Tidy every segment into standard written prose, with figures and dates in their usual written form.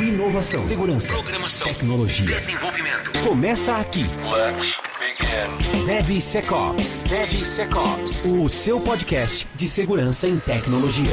Inovação, segurança, programação, tecnologia, desenvolvimento. Começa aqui. Let's begin. DevSecOps. DevSecOps. O seu podcast de segurança em tecnologia.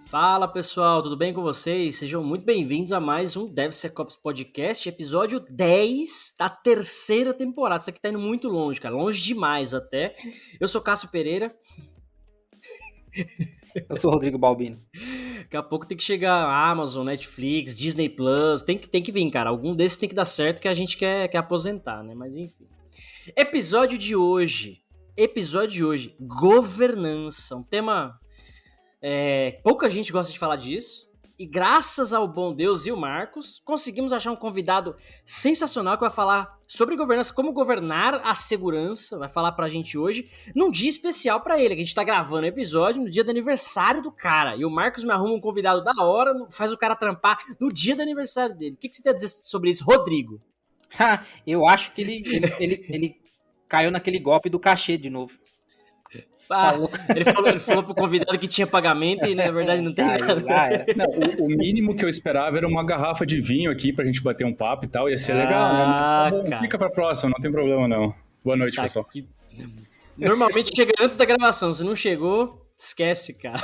Fala pessoal, tudo bem com vocês? Sejam muito bem-vindos a mais um DevSecOps Podcast, episódio 10 da terceira temporada. Isso aqui tá indo muito longe, cara, longe demais até. Eu sou Cássio Pereira. Eu sou o Rodrigo Balbino. Daqui a pouco tem que chegar Amazon, Netflix, Disney Plus, tem que vir, cara. Algum desses tem que dar certo que a gente quer aposentar, né? Mas enfim. Episódio de hoje, governança, um tema... pouca gente gosta de falar disso, e graças ao bom Deus e o Marcos, conseguimos achar um convidado sensacional que vai falar sobre governança, como governar a segurança, vai falar pra gente hoje, num dia especial pra ele, que a gente tá gravando o episódio no dia do aniversário do cara, e o Marcos me arruma um convidado da hora, faz o cara trampar no dia do aniversário dele. O que você tem a dizer sobre isso, Rodrigo? Eu acho que ele caiu naquele golpe do cachê de novo. Ele falou pro convidado que tinha pagamento e na verdade não tem nada. Não, o mínimo que eu esperava era uma garrafa de vinho aqui pra gente bater um papo e tal, ia ser legal, né? Mas tá bom, fica pra próxima, não tem problema não. Boa noite, pessoal. Normalmente chega antes da gravação, se não chegou, esquece, cara.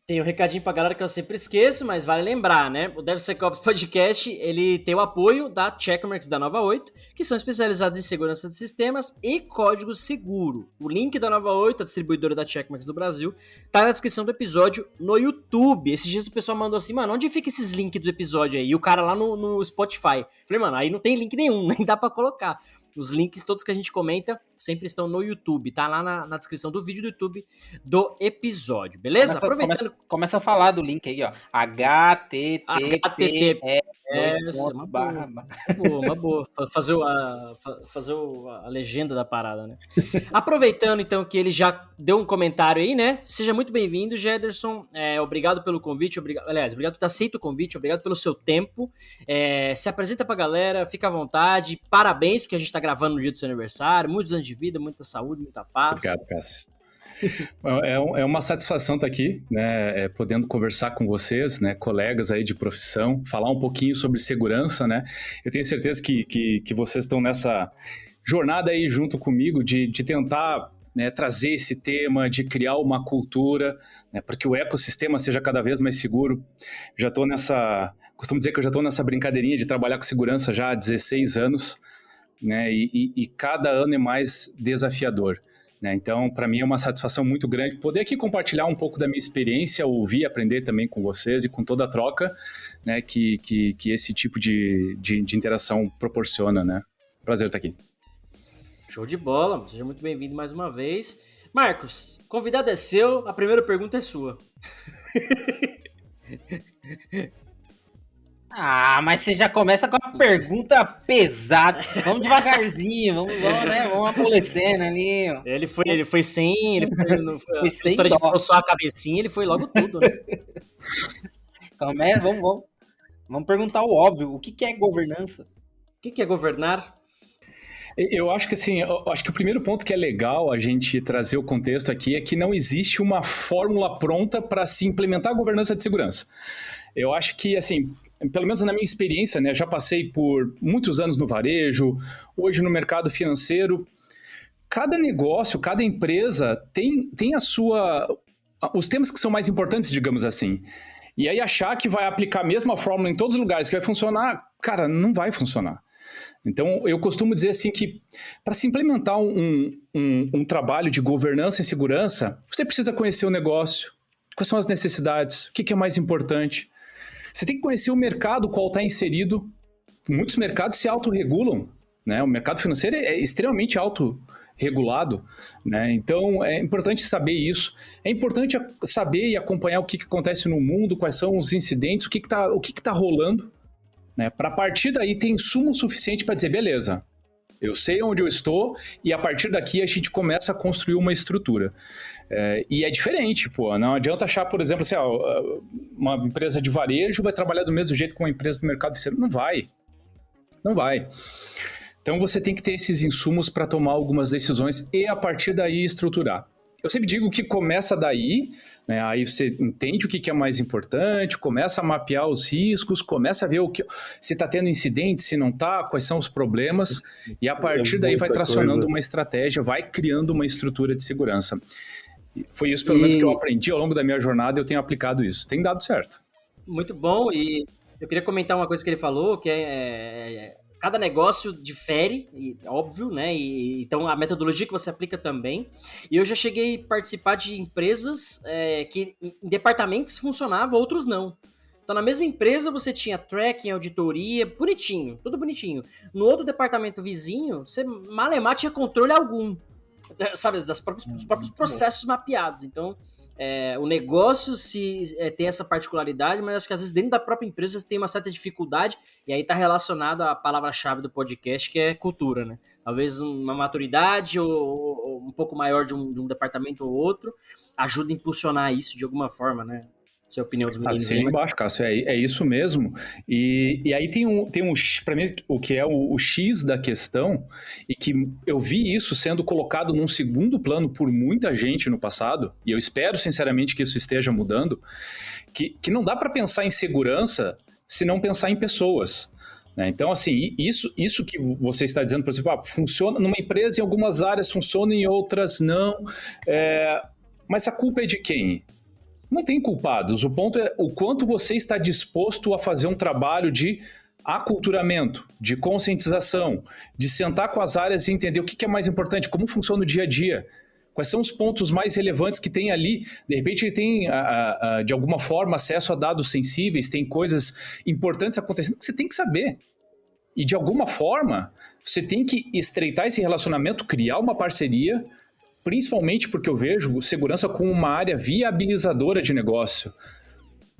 Tem um recadinho pra galera que eu sempre esqueço, mas vale lembrar, né? O DevSecOps Podcast, ele tem o apoio da Checkmarx da Nova 8, que são especializados em segurança de sistemas e código seguro. O link da Nova 8, a distribuidora da Checkmarx do Brasil, tá na descrição do episódio no YouTube. Esses dias o pessoal mandou assim, mano, onde fica esses links do episódio aí? E o cara lá no Spotify. Falei, mano, aí não tem link nenhum, nem dá pra colocar. Os links todos que a gente comenta sempre estão no YouTube, tá lá na descrição do vídeo do YouTube do episódio, beleza? Começa a falar do link aí, ó. https. Uma boa. Fazer a legenda da parada, né? Aproveitando, então, que ele já deu um comentário aí, né? Seja muito bem-vindo, Gederson. Obrigado pelo convite. Obrigado por ter aceito o convite. Obrigado pelo seu tempo. Se apresenta pra galera, fica à vontade. Parabéns, porque a gente tá gravando no dia do seu aniversário. Muitos anos de vida, muita saúde, muita paz. Obrigado, Cássio. É uma satisfação estar aqui, né, podendo conversar com vocês, né, colegas aí de profissão, falar um pouquinho sobre segurança, né. Eu tenho certeza que vocês estão nessa jornada aí junto comigo de tentar, né, trazer esse tema, de criar uma cultura, né, para que o ecossistema seja cada vez mais seguro. Costumo dizer que eu já estou nessa brincadeirinha de trabalhar com segurança já há 16 anos, né, e cada ano é mais desafiador. Então, para mim é uma satisfação muito grande poder aqui compartilhar um pouco da minha experiência, ouvir e aprender também com vocês e com toda a troca, né, que esse tipo de interação proporciona, né? Prazer estar aqui. Show de bola, seja muito bem-vindo mais uma vez. Marcos, convidado é seu, a primeira pergunta é sua. Mas você já começa com uma pergunta pesada. Vamos devagarzinho, vamos amolecendo ali. Ele foi sem, foi sem história dó. De só a cabecinha, ele foi logo tudo, né? Vamos perguntar o óbvio. O que é governança? O que é governar? Eu acho que assim, o primeiro ponto que é legal a gente trazer o contexto aqui é que não existe uma fórmula pronta para se implementar a governança de segurança. Eu acho que, assim, pelo menos na minha experiência, né, já passei por muitos anos no varejo, hoje no mercado financeiro, cada negócio, cada empresa tem os temas que são mais importantes, digamos assim. E aí achar que vai aplicar a mesma fórmula em todos os lugares que vai funcionar, cara, não vai funcionar. Então, eu costumo dizer assim que para se implementar um trabalho de governança e segurança, você precisa conhecer o negócio, quais são as necessidades, o que é mais importante. Você tem que conhecer o mercado qual está inserido. Muitos mercados se autorregulam, né? O mercado financeiro é extremamente autorregulado, né? Então, é importante saber isso. É importante saber e acompanhar o que acontece no mundo, quais são os incidentes, o que tá rolando, né? Para partir daí ter insumo suficiente para dizer, beleza, eu sei onde eu estou e a partir daqui a gente começa a construir uma estrutura. E é diferente, não adianta achar, por exemplo, assim, uma empresa de varejo vai trabalhar do mesmo jeito que uma empresa do mercado financeiro. Não vai. Então você tem que ter esses insumos para tomar algumas decisões e a partir daí estruturar. Eu sempre digo que começa daí, né? Aí você entende o que é mais importante, começa a mapear os riscos, começa a ver se está tendo incidente, se não está, quais são os problemas, e a partir daí vai tracionando uma estratégia, vai criando uma estrutura de segurança. Foi isso, pelo menos, que eu aprendi ao longo da minha jornada, eu tenho aplicado isso. Tem dado certo. Muito bom, e eu queria comentar uma coisa que ele falou, que cada negócio difere, óbvio, né? Então a metodologia que você aplica também. E eu já cheguei a participar de empresas que em departamentos funcionavam, outros não. Então na mesma empresa você tinha tracking, auditoria, bonitinho, tudo bonitinho. No outro departamento vizinho, você malemar tinha controle algum, sabe, dos próprios processos mapeados. Então o negócio tem essa particularidade, mas acho que às vezes dentro da própria empresa você tem uma certa dificuldade, e aí está relacionado à palavra-chave do podcast, que é cultura, né? Talvez uma maturidade ou um pouco maior de um departamento ou outro ajuda a impulsionar isso de alguma forma, né? Essa é a opinião dos meninos. Assim embaixo, Cássio, é isso mesmo. E aí tem um para mim, o que é o X da questão, e que eu vi isso sendo colocado num segundo plano por muita gente no passado, e eu espero sinceramente que isso esteja mudando, que não dá para pensar em segurança se não pensar em pessoas. Né? Então, assim, isso que você está dizendo, por exemplo, funciona numa empresa, em algumas áreas funciona, em outras não, mas a culpa é de quem? Não tem culpados. O ponto é o quanto você está disposto a fazer um trabalho de aculturamento, de conscientização, de sentar com as áreas e entender o que é mais importante, como funciona o dia a dia, quais são os pontos mais relevantes que tem ali. De repente ele tem, de alguma forma, acesso a dados sensíveis, tem coisas importantes acontecendo que você tem que saber. E, de alguma forma, você tem que estreitar esse relacionamento, criar uma parceria, principalmente porque eu vejo segurança como uma área viabilizadora de negócio.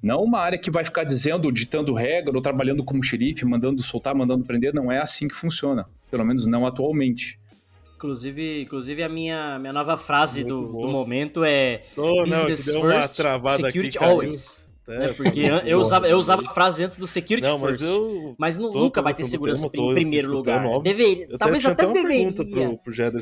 Não uma área que vai ficar ditando regra ou trabalhando como xerife, mandando soltar, mandando prender. Não é assim que funciona. Pelo menos não atualmente. Inclusive a minha nova frase do momento é Business deu First, Security Always. Porque eu usava a frase antes do Security First, mas nunca vai ter segurança em primeiro lugar. Talvez até deveria,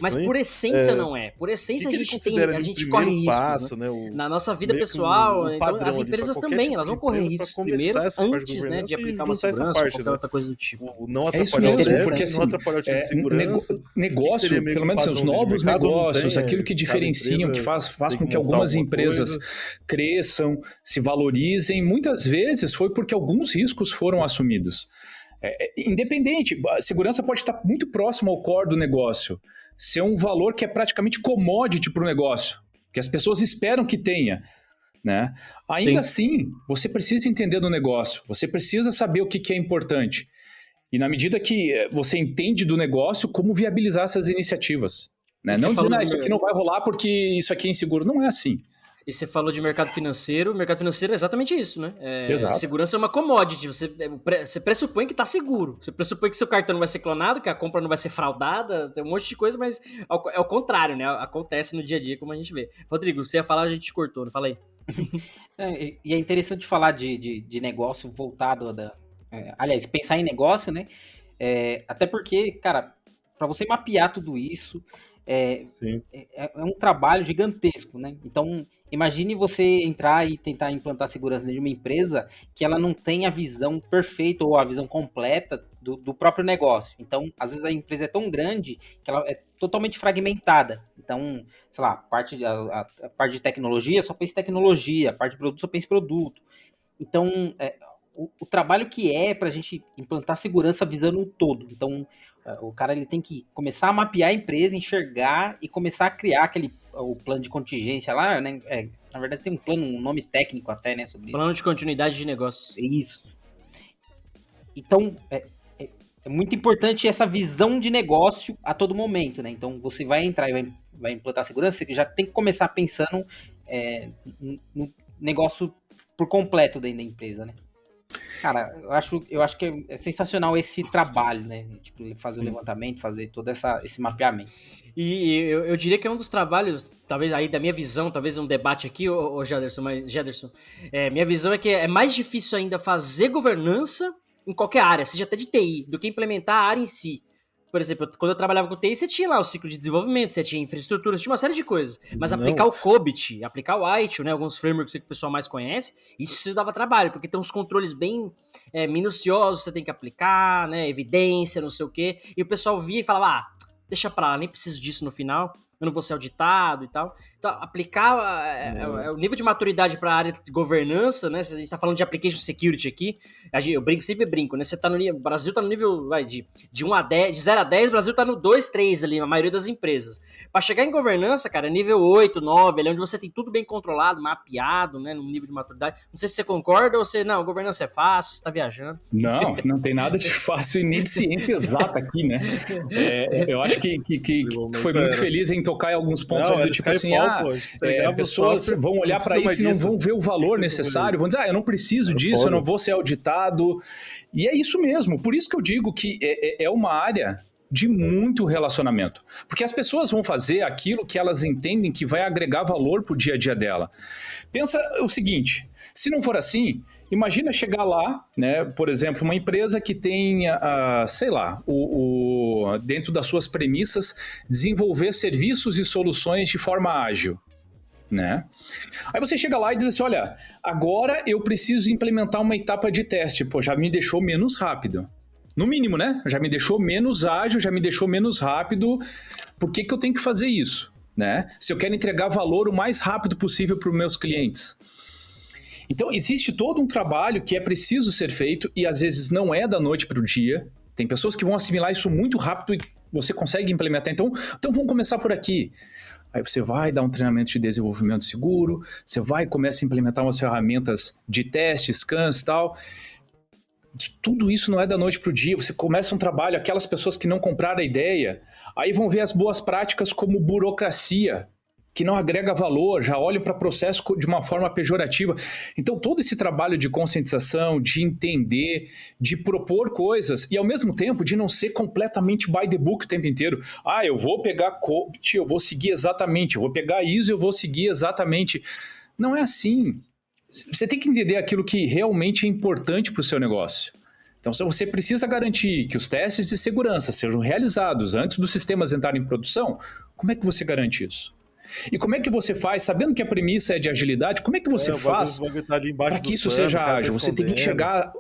mas por essência não é. Por essência a gente corre riscos. Né? Na nossa vida pessoal, então, as empresas também, elas vão correr riscos primeiro, antes, né, de aplicar uma segurança ou qualquer outra coisa do tipo. Não atrapalhar o dev, porque, assim, não atrapalhar o time de segurança. Negócio, pelo menos os novos negócios, aquilo que diferenciam, que faz com que algumas empresas cresçam, se valorizem, muitas vezes foi porque alguns riscos foram assumidos. Independente, a segurança pode estar muito próxima ao core do negócio, ser um valor que é praticamente commodity para o negócio, que as pessoas esperam que tenha. Né? Ainda assim, você precisa entender do negócio, você precisa saber o que é importante. E na medida que você entende do negócio, como viabilizar essas iniciativas. Né? Não dizendo, isso aqui não vai rolar porque isso aqui é inseguro. Não é assim. E você falou de mercado financeiro. O mercado financeiro é exatamente isso, né? A segurança é uma commodity. Você pressupõe que está seguro. Você pressupõe que seu cartão não vai ser clonado, que a compra não vai ser fraudada, tem um monte de coisa, mas é o contrário, né? Acontece no dia a dia, como a gente vê. Rodrigo, você ia falar, a gente te cortou, não fala aí. E é interessante falar de negócio voltado aliás, pensar em negócio, né? Até porque, cara, para você mapear tudo isso, é um trabalho gigantesco, né? Então, imagine você entrar e tentar implantar segurança dentro de uma empresa que ela não tem a visão perfeita ou a visão completa do próprio negócio. Então, às vezes a empresa é tão grande que ela é totalmente fragmentada. Então, sei lá, a parte de tecnologia só pensa em tecnologia, a parte de produto só pensa em produto. Então, o trabalho que é para a gente implantar segurança visando o todo. Então, o cara ele tem que começar a mapear a empresa, enxergar e começar a criar o plano de contingência lá, né? Na verdade tem um nome técnico até, né, sobre isso. Plano de continuidade de negócio. Isso. Então, é muito importante essa visão de negócio a todo momento, né? Então, você vai entrar e vai implantar segurança, você já tem que começar pensando no negócio por completo dentro da empresa, né? Cara, eu acho que é sensacional esse trabalho, né? Tipo, fazer o levantamento, fazer todo esse mapeamento. E eu diria que é um dos trabalhos, talvez aí da minha visão, talvez um debate aqui, ô Jaderson, minha visão é que é mais difícil ainda fazer governança em qualquer área, seja até de TI, do que implementar a área em si. por exemplo, quando eu trabalhava com TI, você tinha lá o ciclo de desenvolvimento, você tinha infraestrutura, você tinha uma série de coisas. Mas aplicar o COBIT, aplicar o ITIL, né, alguns frameworks que o pessoal mais conhece, isso dava trabalho, porque tem uns controles bem minuciosos, você tem que aplicar, né, evidência, não sei o quê. E o pessoal via e falava, deixa pra lá, nem preciso disso no final, eu não vou ser auditado e tal. Então, aplicar o nível de maturidade para a área de governança, né? Se a gente está falando de application security aqui, eu sempre brinco, né? Você tá o Brasil está no nível de 1 a 10, de 0 a 10, o Brasil está no 2, 3 ali, na maioria das empresas. Para chegar em governança, cara, é nível 8, 9, ali onde você tem tudo bem controlado, mapeado, né? No nível de maturidade. Não sei se você concorda ou você, não, governança é fácil, você está viajando. Não tem nada de fácil e nem de ciência exata aqui, né? Eu acho que foi muito feliz em tocar em alguns pontos do tipo assim, pessoas vão olhar para isso e não vão ver o valor necessário, vão dizer, eu não preciso disso, eu não vou ser auditado. E é isso mesmo, por isso que eu digo que é uma área de muito relacionamento. Porque as pessoas vão fazer aquilo que elas entendem que vai agregar valor pro dia a dia dela. Pensa o seguinte, se não for assim, imagina chegar lá, né, por exemplo, uma empresa que tem, sei lá, dentro das suas premissas, desenvolver serviços e soluções de forma ágil. Né? Aí você chega lá e diz assim, olha, agora eu preciso implementar uma etapa de teste, já me deixou menos rápido. No mínimo, né? Já me deixou menos ágil, já me deixou menos rápido. Por que eu tenho que fazer isso? Né? Se eu quero entregar valor o mais rápido possível para os meus clientes. Então, existe todo um trabalho que é preciso ser feito e às vezes não é da noite para o dia. Tem pessoas que vão assimilar isso muito rápido e você consegue implementar. Então vamos começar por aqui. Aí você vai dar um treinamento de desenvolvimento seguro, você vai e começa a implementar umas ferramentas de teste, scans e tal. Tudo isso não é da noite para o dia. Você começa um trabalho, aquelas pessoas que não compraram a ideia, aí vão ver as boas práticas como burocracia, que não agrega valor, já olham para o processo de uma forma pejorativa. Então, todo esse trabalho de conscientização, de entender, de propor coisas e, ao mesmo tempo, de não ser completamente by the book o tempo inteiro. Eu vou pegar COBIT, eu vou seguir exatamente, eu vou pegar ISO, eu vou seguir exatamente. Não é assim. Você tem que entender aquilo que realmente é importante para o seu negócio. Então, se você precisa garantir que os testes de segurança sejam realizados antes dos sistemas entrarem em produção, como é que você garante isso? E como é que você faz, sabendo que a premissa é de agilidade, como é que você faz para que isso seja ágil? Você tem que enxergar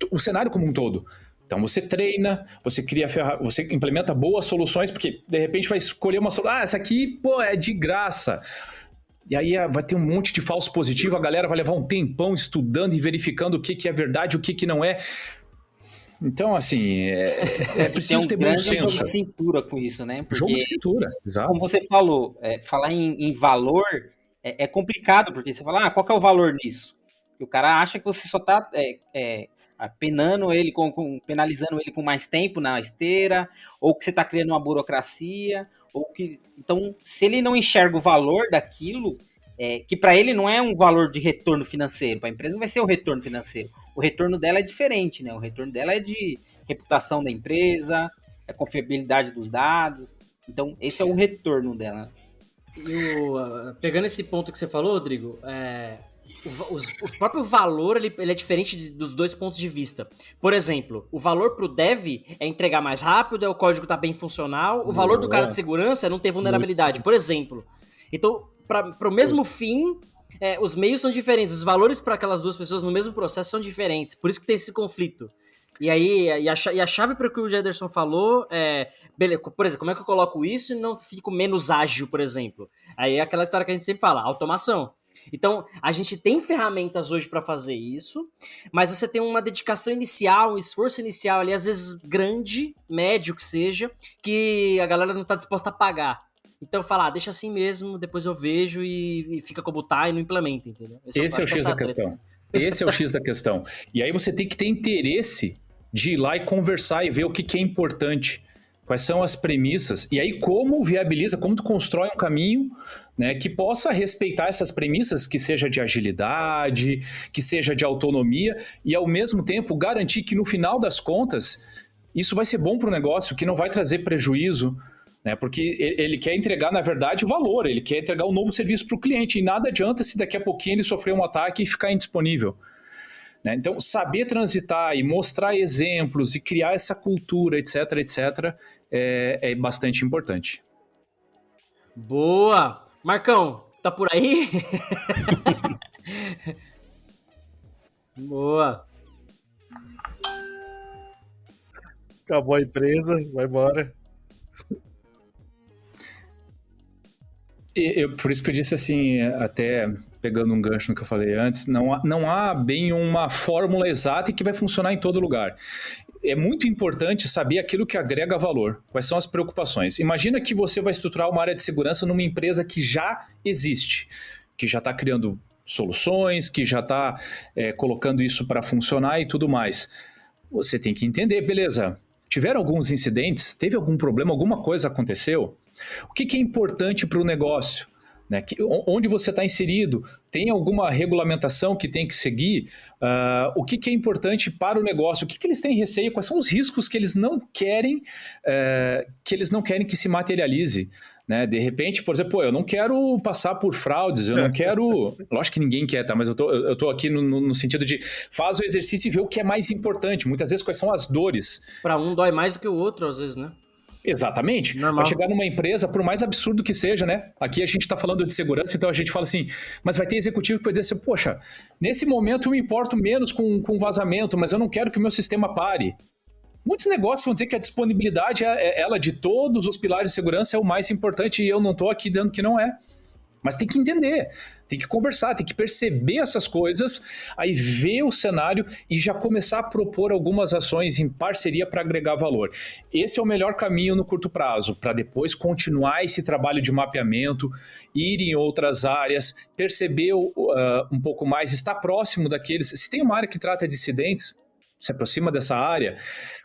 o cenário como um todo. Então você treina, você cria você implementa boas soluções, porque de repente vai escolher uma solução, essa aqui, é de graça. E aí vai ter um monte de falso positivo, a galera vai levar um tempão estudando e verificando o que é verdade, o que não é. Então, assim, é preciso ter bom senso. Jogo de cintura com isso, né? Porque, jogo de cintura, exato. Como você falou, falar em valor é complicado, porque você fala, qual que é o valor nisso? E o cara acha que você só está penalizando ele com mais tempo na esteira, ou que você está criando uma burocracia, então, se ele não enxerga o valor daquilo, que para ele não é um valor de retorno financeiro, para a empresa não vai ser o retorno financeiro. O retorno dela é diferente, né? O retorno dela é de reputação da empresa, a confiabilidade dos dados. Então, esse é o retorno dela. Pegando esse ponto que você falou, Rodrigo, o próprio valor ele é diferente dos dois pontos de vista. Por exemplo, o valor para o dev é entregar mais rápido, o código tá bem funcional. O valor do cara de segurança é não ter vulnerabilidade, por exemplo. Então, para o mesmo fim, os meios são diferentes. Os valores para aquelas duas pessoas no mesmo processo são diferentes. Por isso que tem esse conflito. E aí, a chave para o que o Jederson falou beleza, por exemplo, como é que eu coloco isso e não fico menos ágil, por exemplo? Aí é aquela história que a gente sempre fala, automação. Então, a gente tem ferramentas hoje para fazer isso, mas você tem uma dedicação inicial, um esforço inicial ali, às vezes grande, médio que seja, que a galera não está disposta a pagar. Então, falar, deixa assim mesmo, depois eu vejo e fica como tá e não implementa, entendeu? Esse é o X da questão. Esse é o X da questão. E aí você tem que ter interesse de ir lá e conversar e ver o que é importante. Quais são as premissas, e aí como viabiliza, como tu constrói um caminho, né, que possa respeitar essas premissas, que seja de agilidade, que seja de autonomia, e ao mesmo tempo garantir que no final das contas, isso vai ser bom para o negócio, que não vai trazer prejuízo, né, porque ele quer entregar, na verdade, valor, ele quer entregar um novo serviço para o cliente, e nada adianta se daqui a pouquinho ele sofrer um ataque e ficar indisponível. né? Então, saber transitar e mostrar exemplos e criar essa cultura, etc, etc, é bastante importante. Boa! Marcão, tá por aí? Boa! Acabou a empresa, vai embora. Por isso que eu disse assim, até pegando um gancho no que eu falei antes, não há bem uma fórmula exata e que vai funcionar em todo lugar. É muito importante saber aquilo que agrega valor, quais são as preocupações. Imagina que você vai estruturar uma área de segurança numa empresa que já existe, que já está criando soluções, que já está colocando isso para funcionar e tudo mais. Você tem que entender, beleza, tiveram alguns incidentes, teve algum problema, alguma coisa aconteceu? O que é importante para o negócio? Né? Onde você está inserido? Tem alguma regulamentação que tem que seguir? O que é importante para o negócio? O que eles têm receio? Quais são os riscos que eles não querem que se materialize? Né? De repente, por exemplo, eu não quero passar por fraudes, eu não quero... Lógico que ninguém quer, tá? Mas eu tô aqui no sentido de faz o exercício e vê o que é mais importante. Muitas vezes, quais são as dores? Para um dói mais do que o outro, às vezes, né? Exatamente. Normal. Vai chegar numa empresa, por mais absurdo que seja, né? Aqui a gente está falando de segurança, então a gente fala assim, mas vai ter executivo que vai dizer assim, poxa, nesse momento eu me importo menos com vazamento, mas eu não quero que o meu sistema pare. Muitos negócios vão dizer que a disponibilidade, ela de todos os pilares de segurança é o mais importante e eu não estou aqui dizendo que não é. Mas tem que entender, tem que conversar, tem que perceber essas coisas, aí ver o cenário e já começar a propor algumas ações em parceria para agregar valor. Esse é o melhor caminho no curto prazo, para depois continuar esse trabalho de mapeamento, ir em outras áreas, perceber um pouco mais, estar próximo daqueles... Se tem uma área que trata de incidentes, se aproxima dessa área,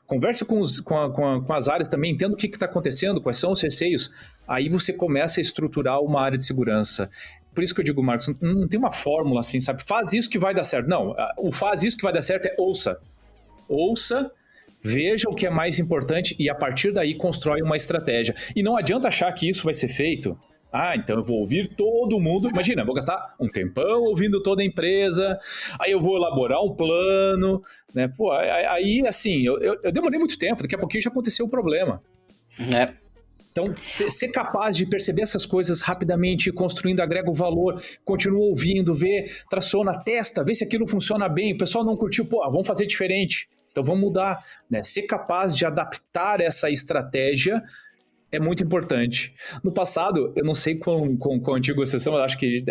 conversa com as áreas também, entenda o que está acontecendo, quais são os receios, aí você começa a estruturar uma área de segurança. Por isso que eu digo, Marcos, não tem uma fórmula assim, sabe? Faz isso que vai dar certo. Não, o faz isso que vai dar certo é ouça. Ouça, veja o que é mais importante e a partir daí constrói uma estratégia. E não adianta achar que isso vai ser feito... então eu vou ouvir todo mundo. Imagina, eu vou gastar um tempão ouvindo toda a empresa, aí eu vou elaborar um plano, né? Pô, aí assim, eu demorei muito tempo, daqui a pouquinho já aconteceu o problema. Então, ser capaz de perceber essas coisas rapidamente, construindo, agrega o valor, continua ouvindo, vê, traciona, testa, vê se aquilo funciona bem, o pessoal não curtiu, vamos fazer diferente, então vamos mudar, né? Ser capaz de adaptar essa estratégia é muito importante. No passado, eu não sei quão antigo vocês são, eu acho que,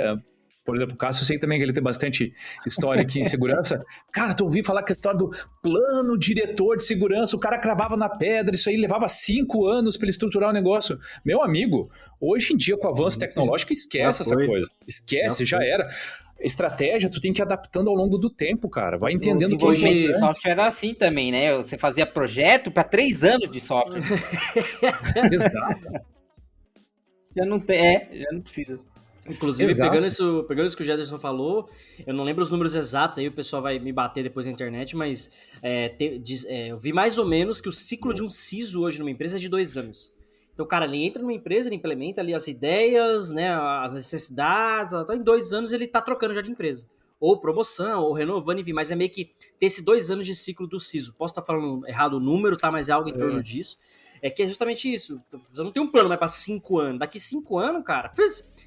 por exemplo, o Cássio, eu sei também que ele tem bastante história aqui em segurança. Cara, tu ouvi falar que a história do plano diretor de segurança, o cara cravava na pedra, isso aí levava 5 anos para ele estruturar o negócio. Meu amigo, hoje em dia, com o avanço tecnológico, esquece essa coisa. Esquece, já era. Estratégia, tu tem que ir adaptando ao longo do tempo, cara. Vai entendendo o que é importante. O software era assim também, né? Você fazia projeto para 3 anos de software. Exato. Já não precisa. Inclusive, pegando isso que o Jederson falou, eu não lembro os números exatos, aí o pessoal vai me bater depois na internet, mas eu vi mais ou menos que o ciclo de um CISO hoje numa empresa é de 2 anos. Então, o cara, ele entra numa empresa, ele implementa ali as ideias, né, as necessidades, então em 2 anos ele tá trocando já de empresa. Ou promoção, ou renovando, enfim, mas é meio que ter esses 2 anos de ciclo do CISO. Posso estar falando errado o número, tá, mas é algo em torno disso. É que é justamente isso. Você não tem um plano mais para 5 anos. Daqui 5 anos, cara,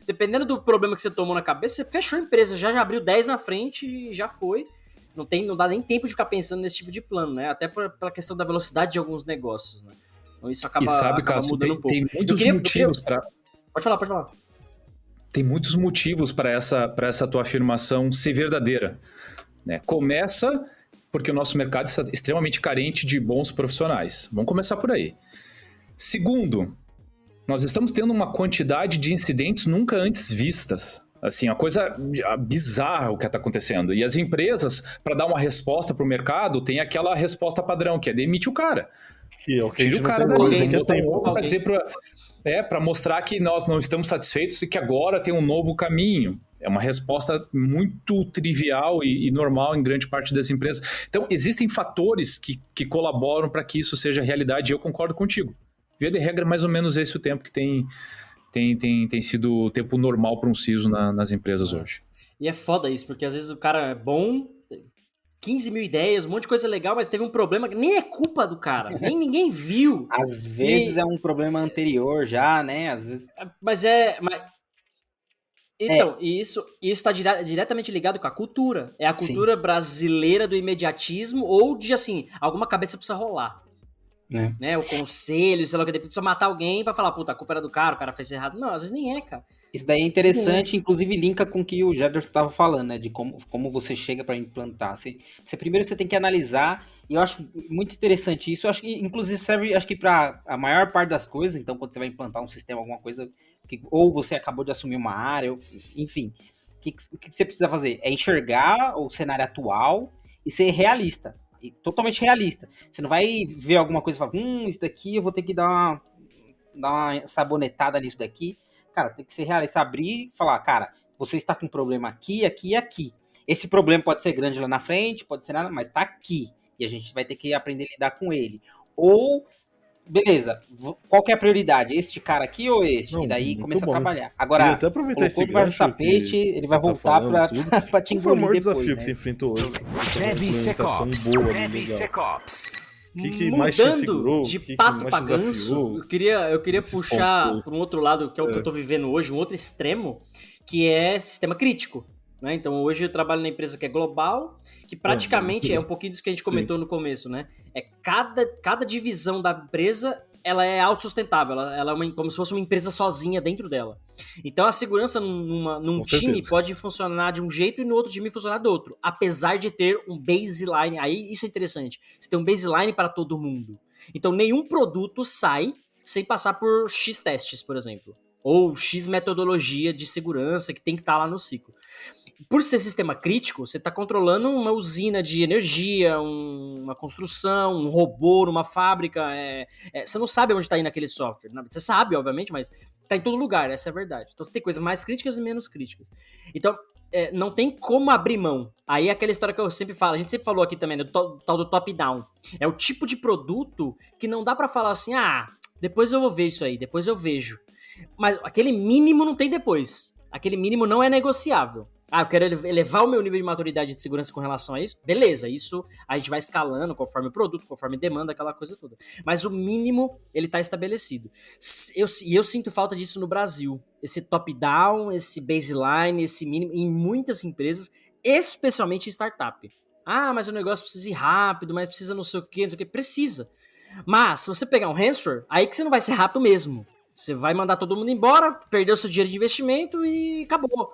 dependendo do problema que você tomou na cabeça, você fechou a empresa, já abriu 10 na frente e já foi. Não dá nem tempo de ficar pensando nesse tipo de plano, né? Até pela questão da velocidade de alguns negócios, né? Então isso acaba mudando um pouco. Tem muitos motivos para... Pode falar. Tem muitos motivos para essa tua afirmação ser verdadeira, né? Começa porque o nosso mercado está extremamente carente de bons profissionais. Vamos começar por aí. Segundo, nós estamos tendo uma quantidade de incidentes nunca antes vistas. Assim, uma coisa bizarra o que está acontecendo. E as empresas, para dar uma resposta para o mercado, tem aquela resposta padrão, que é demitir o cara. Que é o que tira o cara dali, para dizer para mostrar que nós não estamos satisfeitos e que agora tem um novo caminho. É uma resposta muito trivial e normal em grande parte das empresas. Então, existem fatores que colaboram para que isso seja realidade e eu concordo contigo. Via de regra, mais ou menos esse o tempo que tem sido o tempo normal para um CISO nas empresas hoje. E é foda isso, porque às vezes o cara é bom, 15 mil ideias, um monte de coisa legal, mas teve um problema que nem é culpa do cara, nem ninguém viu. Às vezes é um problema anterior já, né? Às vezes. Mas então, e isso está diretamente ligado com a cultura. É a cultura brasileira do imediatismo ou de, assim, alguma cabeça precisa rolar. Né? O conselho, sei lá, que depois precisa matar alguém pra falar, puta, a culpa era do cara, o cara fez errado. Não, às vezes nem é, cara. Isso daí é interessante, inclusive linka com o que o Jederson estava falando, né? De como você chega para implantar. Primeiro você tem que analisar, e eu acho muito interessante isso. Eu acho que, inclusive, serve acho que para a maior parte das coisas. Então, quando você vai implantar um sistema, alguma coisa, ou você acabou de assumir uma área, enfim, o que você precisa fazer? É enxergar o cenário atual e ser realista. E totalmente realista. Você não vai ver alguma coisa e falar, isso daqui eu vou ter que dar uma sabonetada nisso daqui. Cara, tem que ser realista, abrir e falar, cara, você está com um problema aqui, aqui e aqui. Esse problema pode ser grande lá na frente, pode ser nada, mas tá aqui. E a gente vai ter que aprender a lidar com ele. Ou, beleza, qual que é a prioridade? Este cara aqui ou este? E daí começa a trabalhar. Agora, até aproveitar esse gancho tapete, ele vai voltar pra te engolir depois. Qual foi o maior desafio que você enfrentou hoje? DevSecOps. O que mais te segurou? De pato pra ganso, eu queria puxar para um outro lado, que é o que eu tô vivendo hoje, um outro extremo, que é sistema crítico. Né? Então hoje eu trabalho na empresa que é global, que praticamente é um pouquinho disso que a gente comentou no começo, né? É cada divisão da empresa, ela é autossustentável, ela é como se fosse uma empresa sozinha dentro dela. Então a segurança num time pode funcionar de um jeito e no outro time funcionar do outro, apesar de ter um baseline. Aí isso é interessante, você tem um baseline para todo mundo. Então nenhum produto sai sem passar por X testes, por exemplo, ou X metodologia de segurança que tem que estar lá no ciclo. Por ser sistema crítico, você está controlando uma usina de energia, uma construção, um robô numa fábrica. Você não sabe onde está indo aquele software. Você sabe, obviamente, mas está em todo lugar, essa é a verdade. Então você tem coisas mais críticas e menos críticas. Então, não tem como abrir mão. Aí é aquela história que eu sempre falo, a gente sempre falou aqui também, do tal do top-down. É o tipo de produto que não dá para falar assim, depois eu vou ver isso aí, depois eu vejo. Mas aquele mínimo não tem depois. Aquele mínimo não é negociável. Eu quero elevar o meu nível de maturidade de segurança com relação a isso. Beleza, isso a gente vai escalando conforme o produto, conforme demanda, aquela coisa toda. Mas o mínimo, ele tá estabelecido. Eu sinto falta disso no Brasil. Esse top-down, esse baseline, esse mínimo, em muitas empresas, especialmente em startup. Mas o negócio precisa ir rápido, mas precisa não sei o que. Precisa. Mas, se você pegar um ransomware, aí que você não vai ser rápido mesmo. Você vai mandar todo mundo embora, perder o seu dinheiro de investimento e acabou.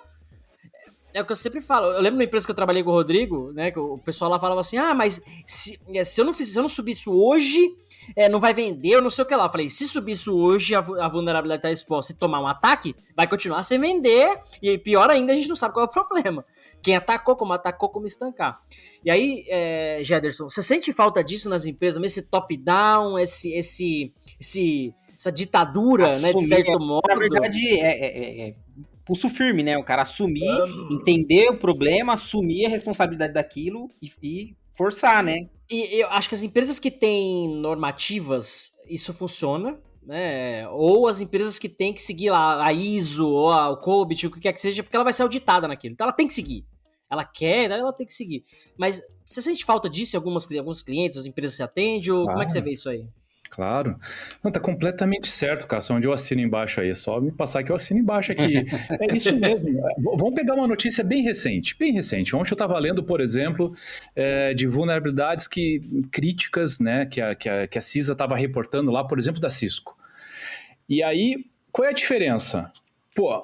É o que eu sempre falo. Eu lembro na empresa que eu trabalhei com o Rodrigo, né? Que o pessoal lá falava assim, mas se eu não subir isso hoje, não vai vender, eu não sei o que lá. Eu falei, se subir isso hoje, a vulnerabilidade está exposta e tomar um ataque, vai continuar sem vender, e pior ainda, a gente não sabe qual é o problema. Quem atacou, como estancar. E aí, Jederson, você sente falta disso nas empresas, esse top-down, essa ditadura, assumir, né, de certo modo? Na verdade, pulso firme, né? O cara assumir, entender o problema, assumir a responsabilidade daquilo e forçar, né? E eu acho que as empresas que têm normativas, isso funciona, né? Ou as empresas que têm que seguir lá a ISO, ou o COBIT, o que quer que seja, porque ela vai ser auditada naquilo. Então ela tem que seguir. Ela quer, ela tem que seguir. Mas você sente falta disso em alguns clientes, as empresas se atendem, ou como é que você vê isso aí? Claro. Não, tá completamente certo, Cássio, onde eu assino embaixo aí. É só me passar que eu assino embaixo aqui. É isso mesmo. Vamos pegar uma notícia bem recente. Ontem eu estava lendo, por exemplo, de vulnerabilidades críticas, né, que a CISA estava reportando lá, por exemplo, da Cisco. E aí, qual é a diferença?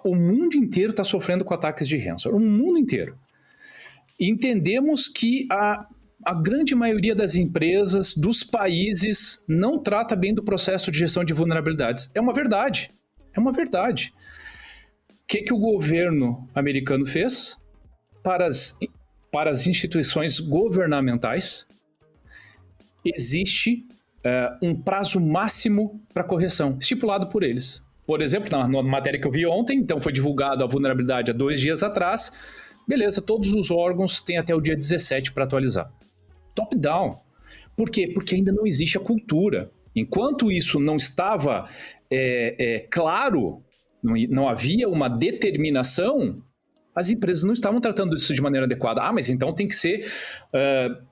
O mundo inteiro está sofrendo com ataques de ransomware. O mundo inteiro. E entendemos que a grande maioria das empresas, dos países, não trata bem do processo de gestão de vulnerabilidades. É uma verdade. O que o governo americano fez para as instituições governamentais? Existe um prazo máximo para correção, estipulado por eles. Por exemplo, na matéria que eu vi ontem, então foi divulgada a vulnerabilidade há 2 dias atrás. Beleza, todos os órgãos têm até o dia 17 para atualizar. Top-down. Por quê? Porque ainda não existe a cultura. Enquanto isso não estava claro, não havia uma determinação, as empresas não estavam tratando isso de maneira adequada. Mas então tem que ser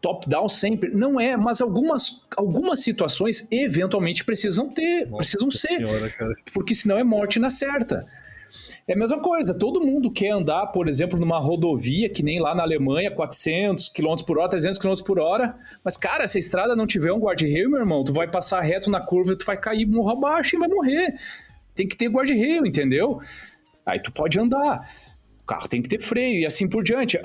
top-down sempre. Não é, mas algumas situações eventualmente precisam ser. Senhora, cara. Porque senão é morte na certa. É a mesma coisa, todo mundo quer andar, por exemplo, numa rodovia, que nem lá na Alemanha, 400 km por hora, 300 km por hora, mas, cara, se a estrada não tiver um guarda-reio, meu irmão, tu vai passar reto na curva, tu vai cair morro abaixo e vai morrer. Tem que ter guarda-reio, entendeu? Aí tu pode andar. O carro tem que ter freio e assim por diante.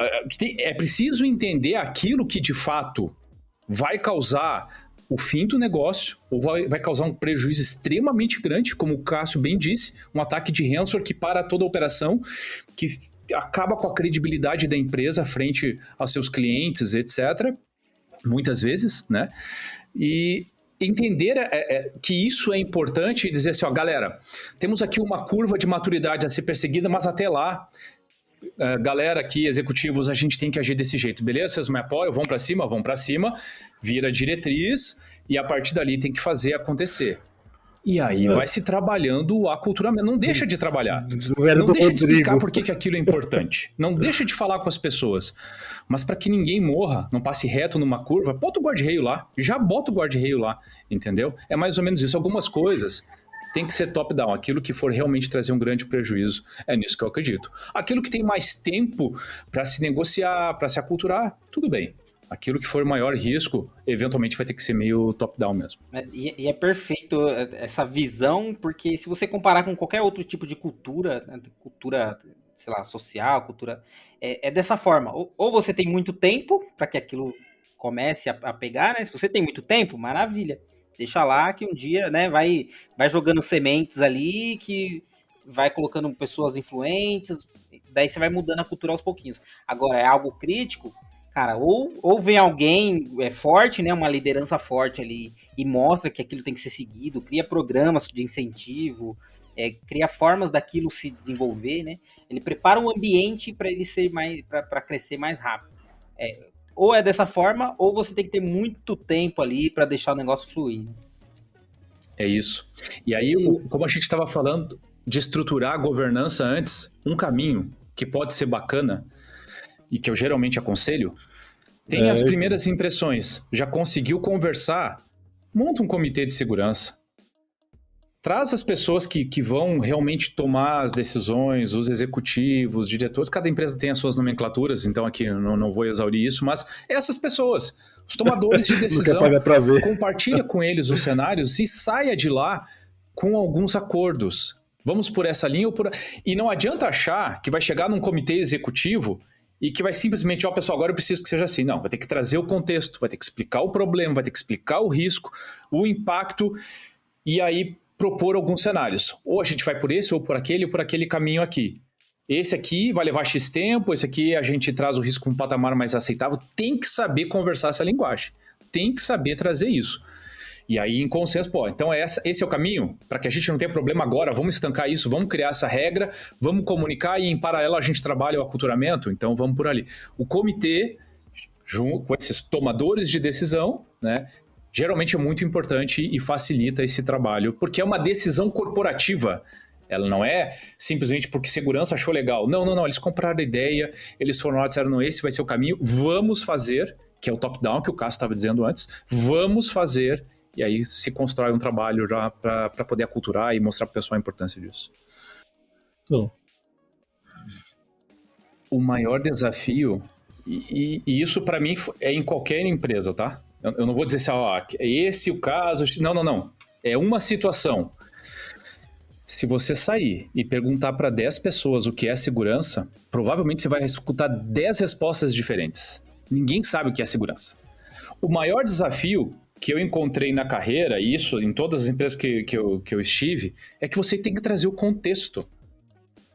É preciso entender aquilo que, de fato, vai causar o fim do negócio, ou vai causar um prejuízo extremamente grande, como o Cássio bem disse, um ataque de ransomware que para toda a operação, que acaba com a credibilidade da empresa frente aos seus clientes, etc. Muitas vezes, né? E entender que isso é importante e dizer assim, ó, galera, temos aqui uma curva de maturidade a ser perseguida, mas até lá, galera aqui, executivos, a gente tem que agir desse jeito, beleza? Vocês me apoiam, vão para cima, vira diretriz e a partir dali tem que fazer acontecer. E aí vai se trabalhando o aculturamento. Não deixa de trabalhar. Não deixa de explicar por que aquilo é importante. Não deixa de falar com as pessoas. Mas para que ninguém morra, não passe reto numa curva, bota o guarda-reio lá. Já bota o guarda-reio lá, entendeu? É mais ou menos isso. Algumas coisas tem que ser top-down. Aquilo que for realmente trazer um grande prejuízo, é nisso que eu acredito. Aquilo que tem mais tempo para se negociar, para se aculturar, tudo bem. Aquilo que for maior risco, eventualmente vai ter que ser meio top-down mesmo. E é perfeito essa visão, porque se você comparar com qualquer outro tipo de cultura, né, cultura, sei lá, social, cultura, é dessa forma. Ou você tem muito tempo para que aquilo comece a pegar, né? Se você tem muito tempo, maravilha. Deixa lá que um dia, né, vai jogando sementes ali, que vai colocando pessoas influentes, daí você vai mudando a cultura aos pouquinhos. Agora, é algo crítico, cara, ou vem alguém forte, né, uma liderança forte ali, e mostra que aquilo tem que ser seguido, cria programas de incentivo, cria formas daquilo se desenvolver, né? Ele prepara um ambiente para ele ser para crescer mais rápido. Ou é dessa forma, ou você tem que ter muito tempo ali para deixar o negócio fluir. Né? É isso. E aí, como a gente estava falando de estruturar a governança antes, um caminho que pode ser bacana e que eu geralmente aconselho, tem as primeiras impressões. Já conseguiu conversar? Monta um comitê de segurança. Traz as pessoas que vão realmente tomar as decisões, os executivos, os diretores. Cada empresa tem as suas nomenclaturas, então aqui não vou exaurir isso, mas essas pessoas, os tomadores de decisão, compartilha com eles os cenários e saia de lá com alguns acordos. Vamos por essa linha ou por... E não adianta achar que vai chegar num comitê executivo e que vai simplesmente, pessoal, agora eu preciso que seja assim. Não, vai ter que trazer o contexto, vai ter que explicar o problema, vai ter que explicar o risco, o impacto, e aí propor alguns cenários. Ou a gente vai por esse, ou por aquele caminho aqui. Esse aqui vai levar X tempo, esse aqui a gente traz o risco um patamar mais aceitável. Tem que saber conversar essa linguagem. Tem que saber trazer isso. E aí, em consenso, então esse é o caminho? Para que a gente não tenha problema agora, vamos estancar isso, vamos criar essa regra, vamos comunicar e, em paralelo, a gente trabalha o aculturamento, então vamos por ali. O comitê, junto com esses tomadores de decisão, né, geralmente é muito importante e facilita esse trabalho, porque é uma decisão corporativa. Ela não é simplesmente porque segurança achou legal. Não. Eles compraram a ideia, eles foram lá e disseram, não, esse vai ser o caminho, vamos fazer, que é o top-down que o Cássio estava dizendo antes, vamos fazer, e aí se constrói um trabalho já para poder aculturar e mostrar para o pessoal a importância disso. O maior desafio, e isso para mim é em qualquer empresa, tá? Eu não vou dizer assim, é esse o caso. Não. É uma situação. Se você sair e perguntar para 10 pessoas o que é segurança, provavelmente você vai escutar 10 respostas diferentes. Ninguém sabe o que é segurança. O maior desafio que eu encontrei na carreira, e isso em todas as empresas que eu estive, é que você tem que trazer o contexto.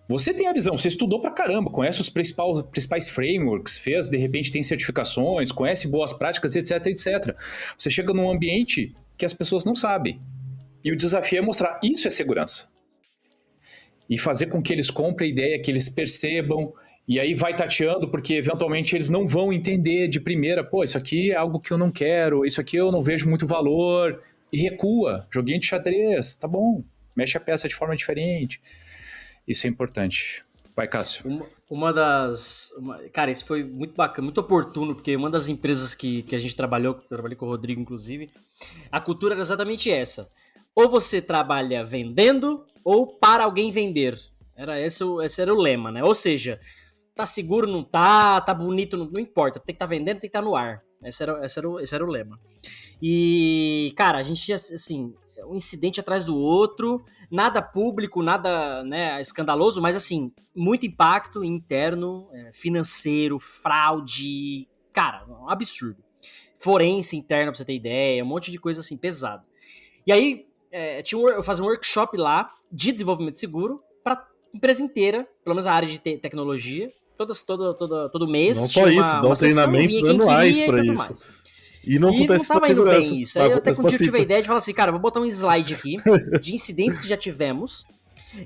Você tem a visão, você estudou pra caramba, conhece os principais frameworks, de repente tem certificações, conhece boas práticas, etc, etc. Você chega num ambiente que as pessoas não sabem. E o desafio é mostrar, isso é segurança. E fazer com que eles comprem a ideia, que eles percebam, e aí vai tateando, porque eventualmente eles não vão entender de primeira, isso aqui é algo que eu não quero, isso aqui eu não vejo muito valor, e recua, joguinho de xadrez, tá bom, mexe a peça de forma diferente. Isso é importante Vai, Cássio. Cara, isso foi muito bacana, muito oportuno, porque uma das empresas que a gente trabalhou, eu trabalhei com o Rodrigo, inclusive, a cultura era exatamente essa. Ou você trabalha vendendo, ou para alguém vender. Esse era o lema, né? Ou seja, tá seguro, não tá bonito, não importa. Tem que estar vendendo, tem que estar no ar. Esse era o lema. E, cara, a gente, assim, um incidente atrás do outro, nada público, nada, né, escandaloso, mas, assim, muito impacto interno, financeiro, fraude, cara, um absurdo. Forense interna, pra você ter ideia, um monte de coisa, assim, pesada. E aí, eu fazia um workshop lá de desenvolvimento seguro pra empresa inteira, pelo menos a área de tecnologia, todo mês. Não só isso, dão treinamentos anuais pra isso. E não acontece não tava indo segurança. Bem isso. Aí até quando eu tive a assim. ideia de falar assim, cara, vou botar um slide aqui de incidentes que já tivemos.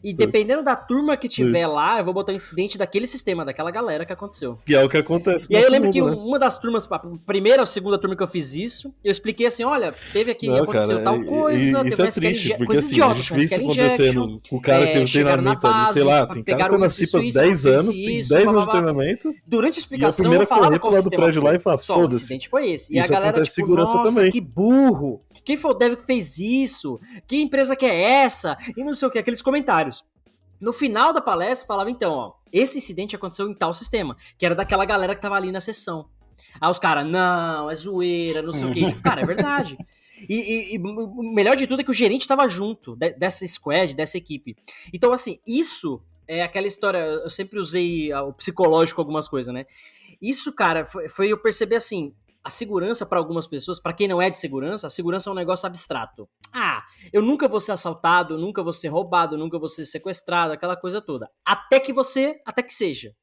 E dependendo da turma que tiver lá, eu vou botar um incidente daquele sistema, daquela galera que aconteceu. Que é o que acontece. E aí eu lembro que uma das turmas, a primeira ou segunda turma que eu fiz isso, eu expliquei assim, olha, teve aqui, aconteceu tal coisa, isso é triste, porque assim, a gente vê isso acontecendo com o cara que teve treinamento ali, sei lá, tem cara que tá na CIPA há 10 anos, tem 10 anos de treinamento. Durante a explicação, eu falava qual lá do prédio lá e fala, só o incidente foi esse. E a galera, tipo, nossa, que burro, quem foi o dev que fez isso? Que empresa que é essa? E não sei o que, aqueles comentários. No final da palestra, falava então, ó, esse incidente aconteceu em tal sistema, que era daquela galera que tava ali na sessão. Aí os caras, não, é zoeira, não sei o quê. Tipo, cara, é verdade. E o melhor de tudo é que o gerente tava junto dessa squad, dessa equipe. Então, assim, isso é aquela história, eu sempre usei o psicológico algumas coisas, né? Isso, cara, foi eu perceber assim, a segurança para algumas pessoas, para quem não é de segurança, a segurança é um negócio abstrato. Ah, eu nunca vou ser assaltado, eu nunca vou ser roubado, eu nunca vou ser sequestrado, aquela coisa toda. Até que seja.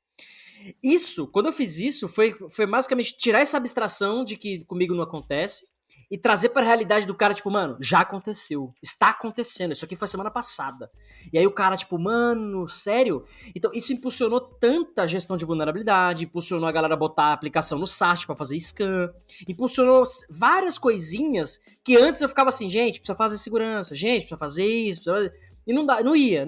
Isso, quando eu fiz isso, foi basicamente tirar essa abstração de que comigo não acontece e trazer pra realidade do cara, tipo, mano, já aconteceu, está acontecendo, isso aqui foi semana passada. E aí o cara, tipo, mano, sério? Então isso impulsionou tanta gestão de vulnerabilidade, impulsionou a galera a botar a aplicação no SAST pra fazer scan, impulsionou várias coisinhas que antes eu ficava assim, gente, precisa fazer segurança, gente, precisa fazer isso, precisa fazer... E não ia.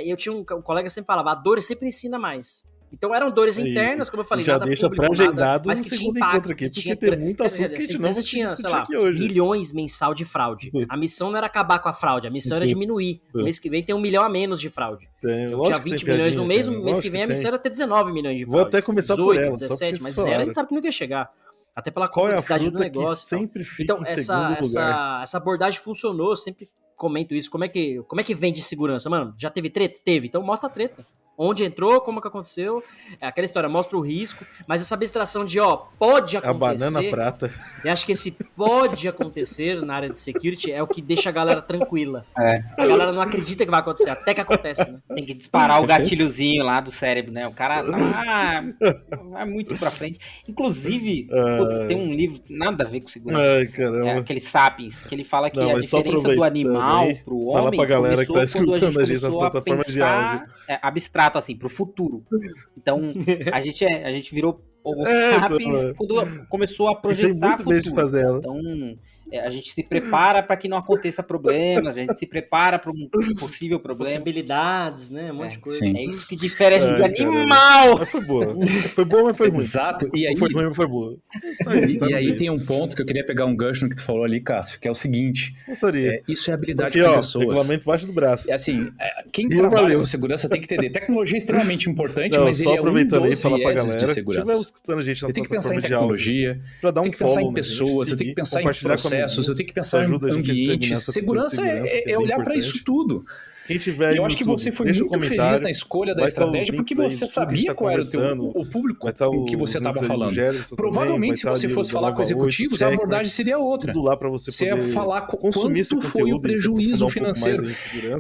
Eu tinha um colega que sempre falava, a dor sempre ensina mais. Então eram dores internas, como eu falei, já nada deixa público, pré-agendado mas um que tinha segundo impacto, encontro aqui, porque tem muito assunto que a gente não vai tinha, sei discutir lá, aqui hoje. milhões mensal de fraude. A missão não era acabar com a fraude, a missão era diminuir. No mês que vem tem 1 milhão a menos de fraude. Eu tinha 20 milhões no mês, no mês que vem a missão era ter 19 milhões de fraude. Vou até começar 18, por ela, 17, mas zero a gente sabe que nunca ia chegar. Até pela complexidade do negócio. Que sempre fica então, em segundo lugar. Essa abordagem funcionou, eu sempre comento isso. Como é que vem de segurança? Mano, já teve treta? Teve. Então mostra a treta. Onde entrou, como que aconteceu. É aquela história, mostra o risco. Mas essa abstração de, pode acontecer. A banana prata. Eu acho que esse pode acontecer na área de security é o que deixa a galera tranquila. É. A galera não acredita que vai acontecer, até que acontece, né? Tem que disparar o gatilhozinho lá do cérebro, né? O cara vai muito pra frente. Inclusive, tem um livro nada a ver com segurança. Ai, caramba. Aquele Sapiens, que ele fala que a diferença do animal pro homem. Fala pra galera que tá escutando a gente nas plataformas plataformas de áudio. Abstrato, assim, pro futuro. Então, a gente virou o Sapiens quando começou a projetar muito bem de fazer ela. Então, a gente se prepara para que não aconteça problemas, a gente se prepara para um possível problema. Possibilidades, né? Um monte de coisa. Sim. É isso que difere a gente de animal. Mas foi boa. Foi boa, mas foi ruim. Exato. E aí, foi ruim, mas foi boa. E aí tem um ponto que eu queria pegar um gancho no que tu falou ali, Cássio, que é o seguinte. Isso é habilidade para pessoas. Regulamento baixo do braço. Assim, quem trabalha com segurança tem que entender. Tecnologia é extremamente importante, mas ele é um dos viéses de segurança. Eu tenho que pensar em tecnologia, eu tenho que pensar em pessoas, eu tenho que pensar em processos, eu tenho que pensar em ambientes. Segurança é olhar para isso tudo. Quem tiver eu acho que você foi muito feliz na escolha da estratégia porque você sabia qual era o público que você estava falando. Provavelmente, se você fosse falar com executivos, a abordagem seria outra. Tudo lá para você ia falar quanto foi o prejuízo financeiro.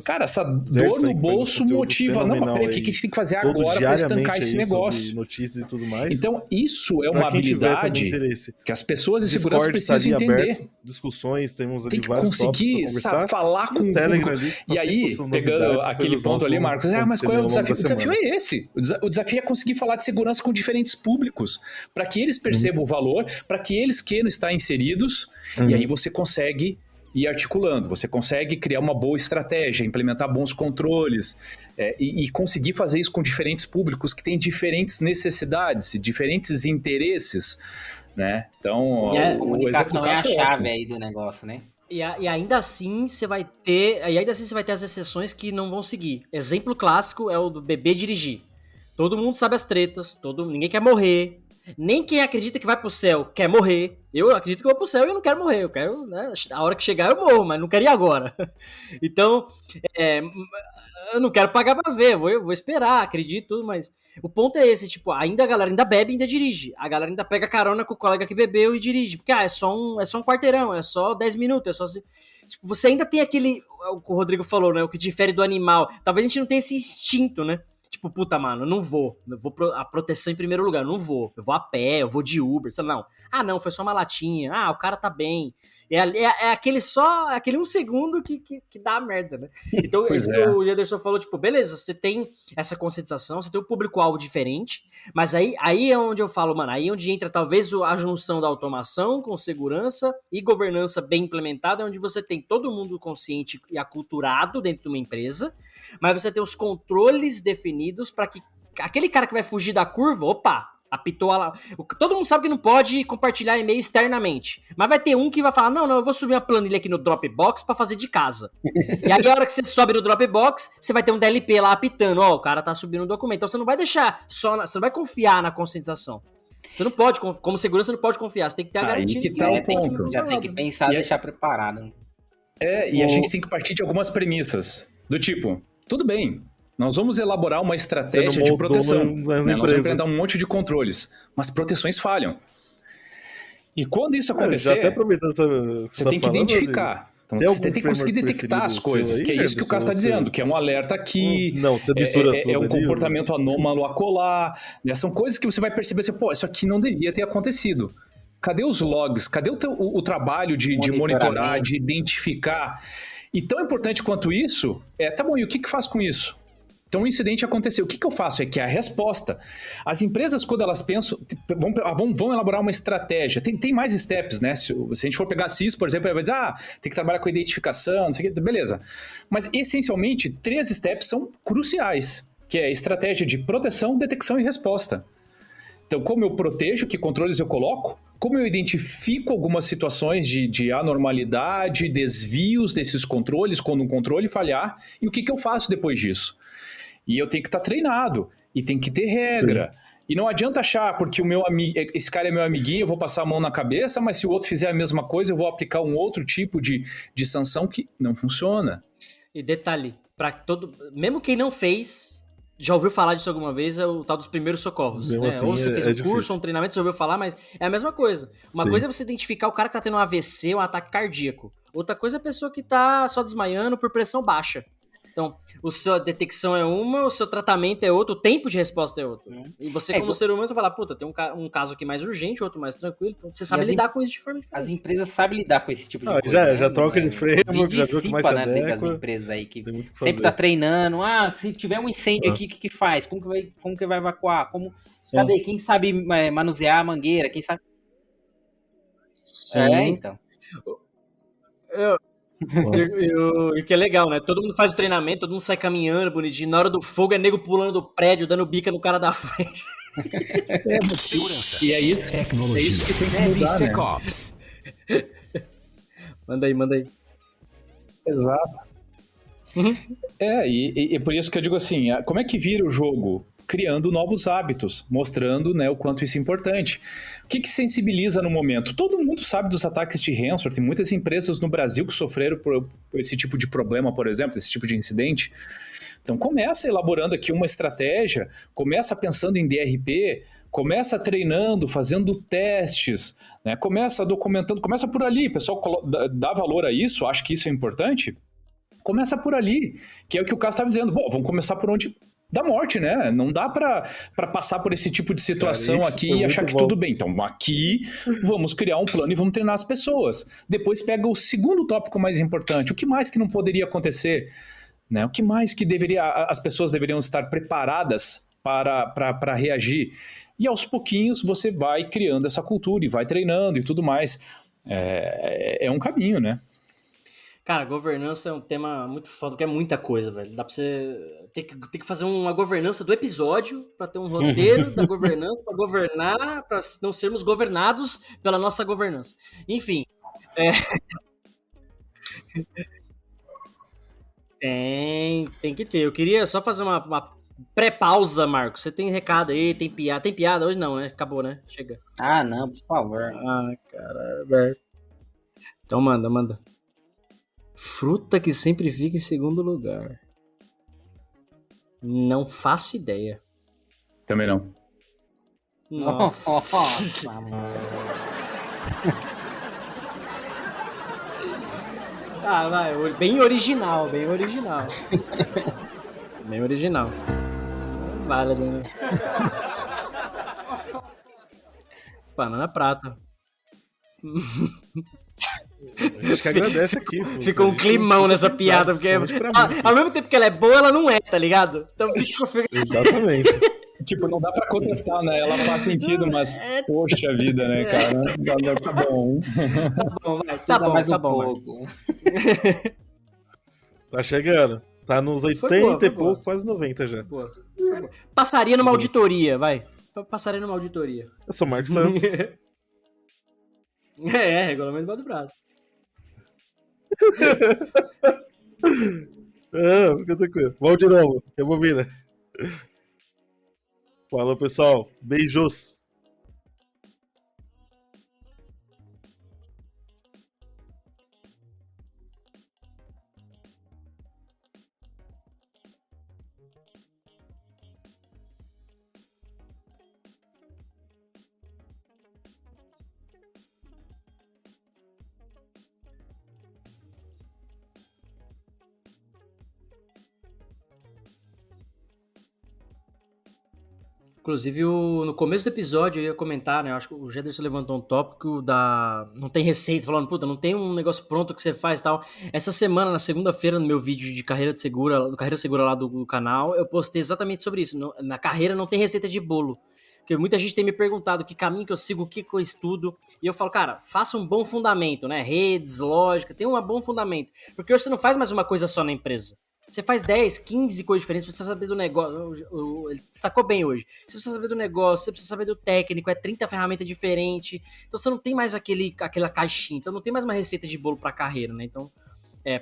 Cara, essa dor no bolso motiva. Não, mas peraí, o que a gente tem que fazer agora para estancar esse negócio? Notícias e tudo mais. Então, isso é uma habilidade que as pessoas de segurança precisam entender. Discussões, temos tem que conseguir falar com o público. E aí, pegando aquele ponto ali, Marcos, mas qual é o desafio? O desafio é esse. O desafio é conseguir falar de segurança com diferentes públicos, para que eles percebam o valor, para que eles queiram estar inseridos, e aí você consegue ir articulando, você consegue criar uma boa estratégia, implementar bons controles e conseguir fazer isso com diferentes públicos que têm diferentes necessidades, diferentes interesses, né? Então, a comunicação é a chave aí do negócio, né? E ainda assim você vai ter as exceções que não vão seguir. Exemplo clássico é o do bebê dirigir. Todo mundo sabe as tretas, ninguém quer morrer. Nem quem acredita que vai pro céu quer morrer. Eu acredito que eu vou pro céu e eu não quero morrer. Eu quero, né, a hora que chegar eu morro, mas não quero ir agora. Então, eu não quero pagar pra ver, eu vou esperar, acredito, tudo, mas o ponto é esse, tipo, ainda a galera ainda bebe e ainda dirige. A galera ainda pega carona com o colega que bebeu e dirige. Porque, é só um quarteirão, é só 10 minutos, é só... Tipo, você ainda tem aquele... O que o Rodrigo falou, né? O que difere do animal. Talvez a gente não tenha esse instinto, né? Tipo, puta, mano, eu vou a proteção em primeiro lugar, eu vou a pé, eu vou de Uber, sei lá, não. Ah, não, foi só uma latinha, o cara tá bem. É aquele 1 segundo que dá a merda, né? Então, isso que o Gederson falou, tipo, beleza, você tem essa conscientização, você tem um público-alvo diferente, mas aí é onde eu falo, mano, aí é onde entra talvez a junção da automação com segurança e governança bem implementada, onde você tem todo mundo consciente e aculturado dentro de uma empresa, mas você tem os controles definidos para que aquele cara que vai fugir da curva, opa, apitou lá. Todo mundo sabe que não pode compartilhar e-mail externamente. Mas vai ter um que vai falar: não, eu vou subir uma planilha aqui no Dropbox pra fazer de casa. E aí, a hora que você sobe no Dropbox, você vai ter um DLP lá apitando: o cara tá subindo um documento. Então você não vai deixar você não vai confiar na conscientização. Você não pode, como segurança, você não pode confiar. Você tem que ter a garantia. Que tá o ponto. Já tem que pensar e deixar preparado. E a gente tem que partir de algumas premissas. Do tipo, tudo bem. Nós vamos elaborar uma estratégia de proteção. Nós vamos implementar um monte de controles, mas proteções falham. E quando isso acontecer, até você tem que identificar. Então, você tem que conseguir detectar as coisas, que é isso que o Cássio está dizendo, que é um alerta aqui, você mistura tudo um comportamento anômalo acolá, né? São coisas que você vai perceber assim, isso aqui não devia ter acontecido. Cadê os logs? Cadê o trabalho de monitorar, de identificar? E tão importante quanto isso, tá bom, e o que faz com isso? Então, o incidente aconteceu. O que eu faço? É que a resposta... As empresas, quando elas pensam... Vão elaborar uma estratégia. Tem mais steps, né? Se a gente for pegar a CIS, por exemplo, ela vai dizer, tem que trabalhar com identificação, não sei o que, beleza. Mas, essencialmente, 3 steps são cruciais, que é a estratégia de proteção, detecção e resposta. Então, como eu protejo, que controles eu coloco, como eu identifico algumas situações de anormalidade, desvios desses controles, quando um controle falhar, e o que eu faço depois disso? E eu tenho que estar treinado, e tem que ter regra. Sim. E não adianta achar, porque esse cara é meu amiguinho, eu vou passar a mão na cabeça, mas se o outro fizer a mesma coisa, eu vou aplicar um outro tipo de sanção que não funciona. E detalhe, mesmo quem não fez, já ouviu falar disso alguma vez, é o tal dos primeiros socorros. Né? Assim, ou você fez um curso, um treinamento, você ouviu falar, mas é a mesma coisa. Uma coisa é você identificar o cara que tá tendo um AVC, um ataque cardíaco. Outra coisa é a pessoa que tá só desmaiando por pressão baixa. Então, a sua detecção é uma, o seu tratamento é outro, o tempo de resposta é outro. E você, como ser humano, você fala, puta, tem um caso aqui mais urgente, outro mais tranquilo. Então, você sabe lidar com isso de forma diferente. As empresas sabem lidar com esse tipo de coisa. Já troca de framework, já viu que mais se adequa. Tem as empresas aí que sempre tá treinando. Se tiver um incêndio aqui, o que faz? Como que vai evacuar? Cadê? Quem sabe manusear a mangueira? Quem sabe... Então... E que é legal, né? Todo mundo faz o treinamento, todo mundo sai caminhando bonitinho. Na hora do fogo é nego pulando do prédio, dando bica no cara da frente. Segurança. E é isso. Tecnologia. É isso que tem que mudar, DevSecOps. Manda aí. Exato. E por isso que eu digo assim, como é que vira o jogo? Criando novos hábitos, mostrando, né, o quanto isso é importante. O que sensibiliza no momento? Todo mundo sabe dos ataques de ransomware, tem muitas empresas no Brasil que sofreram por esse tipo de problema, por exemplo, esse tipo de incidente. Então começa elaborando aqui uma estratégia, começa pensando em DRP, começa treinando, fazendo testes, né, começa documentando, começa por ali, o pessoal dá valor a isso, acha que isso é importante, começa por ali, que é o que o Cássio estava dizendo, vamos começar por onde... da morte, né? Não dá para passar por esse tipo de situação aqui e achar que tudo bem. Então, aqui, vamos criar um plano e vamos treinar as pessoas. Depois pega o segundo tópico mais importante. O que mais que não poderia acontecer? Né? O que mais que as pessoas deveriam estar preparadas para reagir? E aos pouquinhos você vai criando essa cultura e vai treinando e tudo mais. É um caminho, né? Cara, governança é um tema muito foda, porque é muita coisa, velho. Dá pra você ter que fazer uma governança do episódio, pra ter um roteiro da governança, pra governar, pra não sermos governados pela nossa governança. Enfim. Tem que ter. Eu queria só fazer uma pré-pausa, Marcos. Você tem recado aí, tem piada. Tem piada hoje não, né? Acabou, né? Chega. Ah, não, por favor. Ah, cara. Então manda. Fruta que sempre fica em segundo lugar. Não faço ideia. Também não. Nossa. Ah, vai. Bem original. Bem original. Vale, né? Banana prata. A gente agradece aqui. Pô, ficou um climão nessa piada, porque ao mesmo tempo que ela é boa, ela não é, tá ligado? Então fica... Exatamente. Tipo, não dá pra contestar, né? Ela faz sentido, mas poxa vida, né, cara? Tá bom. Tá bom. Tá chegando. Tá nos 80 e pouco, quase 90 já. Boa. Passaria numa auditoria, vai. Passaria numa auditoria. Eu sou Marcos Santos. Regulamento debaixo do braço. Fica tranquilo. Vamos de novo. Rebobina. Falou, pessoal. Beijos. Inclusive, no começo do episódio eu ia comentar, né? Eu acho que o Gederson levantou um tópico da... Não tem receita, falando, puta, não tem um negócio pronto que você faz e tal. Essa semana, na segunda-feira, no meu vídeo de Carreira Segura lá do canal, eu postei exatamente sobre isso. Na carreira não tem receita de bolo. Porque muita gente tem me perguntado que caminho que eu sigo, o que eu estudo. E eu falo, cara, faça um bom fundamento, né? Redes, lógica, tem um bom fundamento. Porque hoje você não faz mais uma coisa só na empresa. Você faz 10, 15 coisas diferentes, você precisa saber do negócio. Ele destacou bem hoje. Você precisa saber do negócio, você precisa saber do técnico, 30 ferramentas diferentes. Então você não tem mais aquela caixinha. Então não tem mais uma receita de bolo pra carreira, né? Então,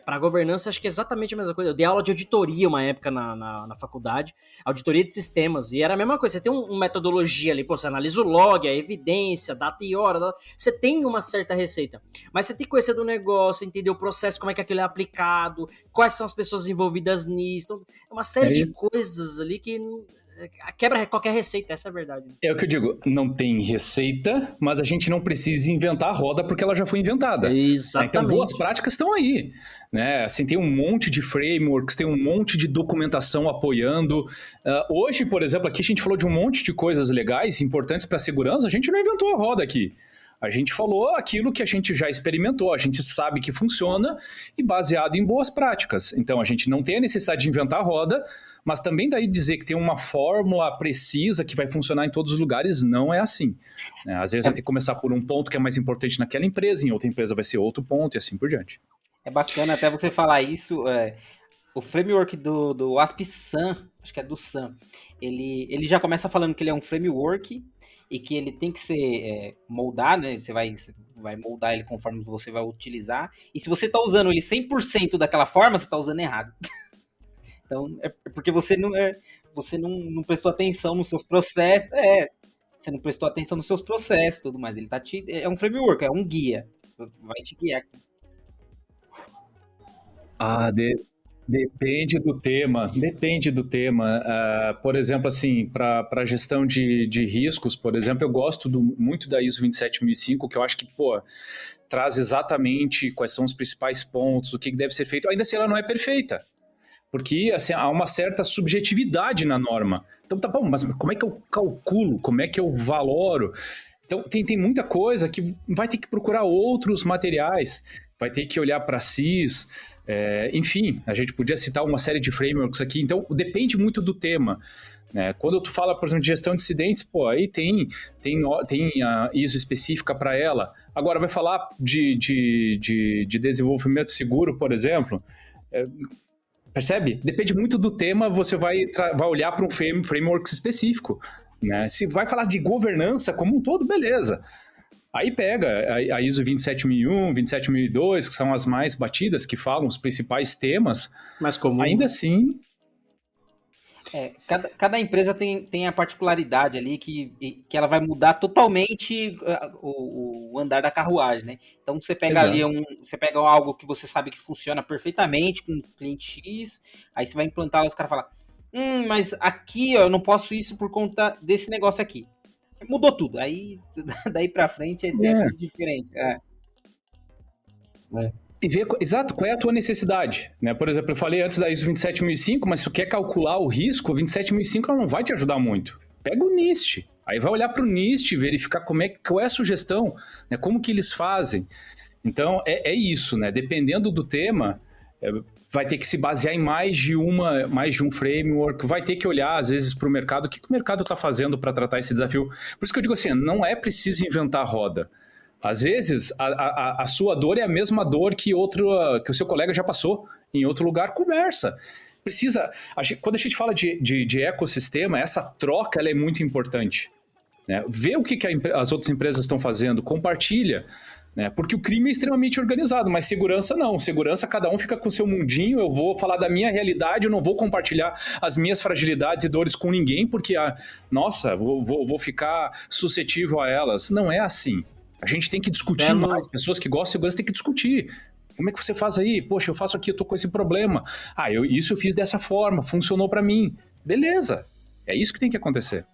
pra governança, acho que é exatamente a mesma coisa. Eu dei aula de auditoria uma época na faculdade, auditoria de sistemas, e era a mesma coisa. Você tem uma metodologia ali, você analisa o log, a evidência, data e hora, você tem uma certa receita. Mas você tem que conhecer do negócio, entender o processo, como é que aquilo é aplicado, quais são as pessoas envolvidas nisso. Então, é uma série de coisas ali que quebra qualquer receita, essa é a verdade. É o que eu digo, não tem receita, mas a gente não precisa inventar a roda porque ela já foi inventada. Exatamente. Então, boas práticas estão aí, né? Assim, tem um monte de frameworks, tem um monte de documentação apoiando. Hoje, por exemplo, aqui a gente falou de um monte de coisas legais, importantes para a segurança, a gente não inventou a roda aqui. A gente falou aquilo que a gente já experimentou, a gente sabe que funciona e baseado em boas práticas. Então, a gente não tem a necessidade de inventar a roda, mas também daí dizer que tem uma fórmula precisa que vai funcionar em todos os lugares, não é assim. Às vezes vai ter que começar por um ponto que é mais importante naquela empresa, em outra empresa vai ser outro ponto e assim por diante. É bacana até você falar isso, o framework do ASP-SAM, acho que é do SAM, ele já começa falando que ele é um framework e que ele tem que ser moldado, né? Você vai moldar ele conforme você vai utilizar, e se você está usando ele 100% daquela forma, você está usando errado. Então, é porque você não prestou atenção nos seus processos. Você não prestou atenção nos seus processos e tudo mais. Ele é um framework, é um guia. Vai te guiar. Depende do tema. Por exemplo, assim, para gestão de riscos, por exemplo, eu gosto muito da ISO 27005, que eu acho que, traz exatamente quais são os principais pontos, o que deve ser feito, ainda assim ela não é perfeita. Porque assim, há uma certa subjetividade na norma. Então tá bom, mas como é que eu calculo? Como é que eu valoro? Então tem muita coisa que vai ter que procurar outros materiais, vai ter que olhar para CIS, enfim, a gente podia citar uma série de frameworks aqui, então depende muito do tema. Né? Quando tu fala, por exemplo, de gestão de incidentes, aí tem a ISO específica para ela. Agora, vai falar de desenvolvimento seguro, por exemplo, percebe? Depende muito do tema, você vai olhar para um framework específico, né? Se vai falar de governança como um todo, beleza. Aí pega a ISO 27001, 27002, que são as mais batidas, que falam os principais temas. Mais comum. Ainda assim... Cada empresa tem a particularidade ali que ela vai mudar totalmente o andar da carruagem, né? Então você pega ali você pega algo que você sabe que funciona perfeitamente com o cliente X, aí você vai implantar e os caras falam, mas aqui ó, eu não posso isso por conta desse negócio aqui. Mudou tudo, aí daí pra frente é tudo diferente. E ver, exato, qual é a tua necessidade, né? Por exemplo, eu falei antes da ISO 27005, mas se tu quer calcular o risco, o 27005 ela não vai te ajudar muito. Pega o NIST, aí vai olhar para o NIST, verificar qual é a sugestão, né? Como que eles fazem. Então, é isso, né? Dependendo do tema, vai ter que se basear em mais de um framework, vai ter que olhar, às vezes, para o mercado, o que o mercado está fazendo para tratar esse desafio. Por isso que eu digo assim, não é preciso inventar a roda. Às vezes, a sua dor é a mesma dor que o seu colega já passou em outro lugar, conversa. Quando a gente fala de ecossistema, essa troca ela é muito importante, né? Vê o que as outras empresas estão fazendo, compartilha, né? Porque o crime é extremamente organizado, mas segurança não. Segurança, cada um fica com o seu mundinho, eu vou falar da minha realidade, eu não vou compartilhar as minhas fragilidades e dores com ninguém, porque, vou ficar suscetível a elas. Não é assim. A gente tem que discutir mais. Pessoas que gostam de segurança têm que discutir. Como é que você faz aí? Poxa, eu faço aqui, eu tô com esse problema. Isso eu fiz dessa forma, funcionou pra mim. Beleza. É isso que tem que acontecer.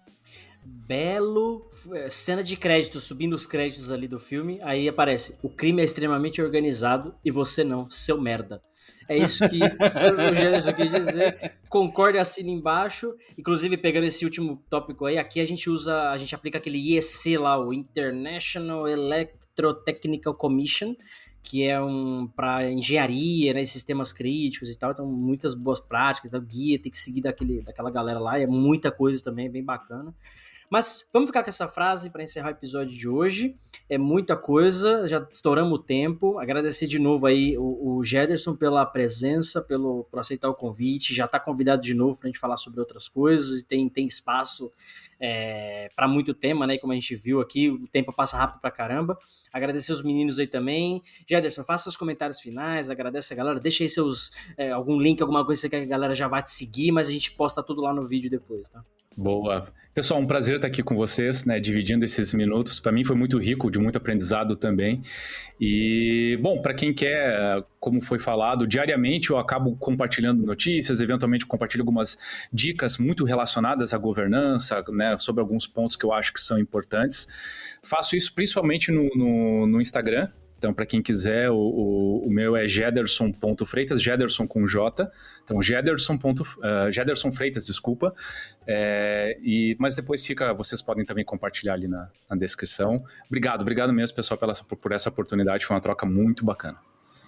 Belo cena de crédito, subindo os créditos ali do filme, aí aparece, o crime é extremamente organizado e você não, seu merda. É isso que o Gênesis quis dizer. Concordo e assina embaixo. Inclusive, pegando esse último tópico aí, aqui a gente aplica aquele IEC lá, o International Electrotechnical Commission, que é para engenharia, né, sistemas críticos e tal. Então, muitas boas práticas, o guia tem que seguir daquela galera lá, é muita coisa também, bem bacana. Mas vamos ficar com essa frase para encerrar o episódio de hoje. É muita coisa, já estouramos o tempo. Agradecer de novo aí o Gederson pela presença, por aceitar o convite. Já está convidado de novo para a gente falar sobre outras coisas e tem espaço para muito tema, né? Como a gente viu aqui, o tempo passa rápido pra caramba. Agradecer os meninos aí também. Gederson, faça seus comentários finais, agradece a galera, deixa aí algum link, alguma coisa que você quer que a galera já vá te seguir, mas a gente posta tudo lá no vídeo depois, tá? Boa. Pessoal, um prazer estar aqui com vocês, né, dividindo esses minutos. Para mim foi muito rico, de muito aprendizado também. E, bom, para quem quer, como foi falado, diariamente eu acabo compartilhando notícias, eventualmente compartilho algumas dicas muito relacionadas à governança, né, sobre alguns pontos que eu acho que são importantes. Faço isso principalmente no Instagram. Então, para quem quiser, o meu é Gederson.Freitas, Gederson com J. Então, Gederson Freitas, desculpa. Mas depois vocês podem também compartilhar ali na descrição. Obrigado mesmo, pessoal, por essa oportunidade. Foi uma troca muito bacana.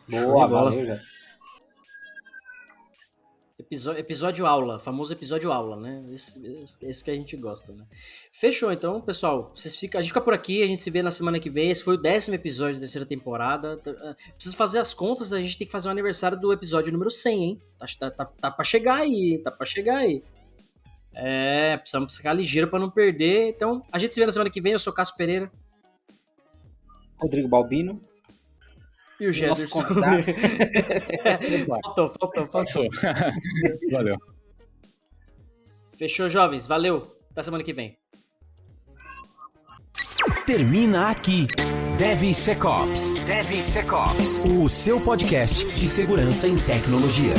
Boa, valeu, já. Episódio aula, famoso episódio aula, né? Esse que a gente gosta, né? Fechou, então, pessoal. A gente fica por aqui, a gente se vê na semana que vem. Esse foi o 10º episódio da 3ª temporada. Preciso fazer as contas, a gente tem que fazer o aniversário do episódio número 100, hein? Tá pra chegar aí, precisamos ficar ligeiro pra não perder. Então, a gente se vê na semana que vem. Eu sou Cássio Pereira. Rodrigo Balbino. E o Gederson. Faltou. Valeu. Fechou, jovens. Valeu. Até semana que vem. Termina aqui. DevSecOps. O seu podcast de segurança em tecnologia.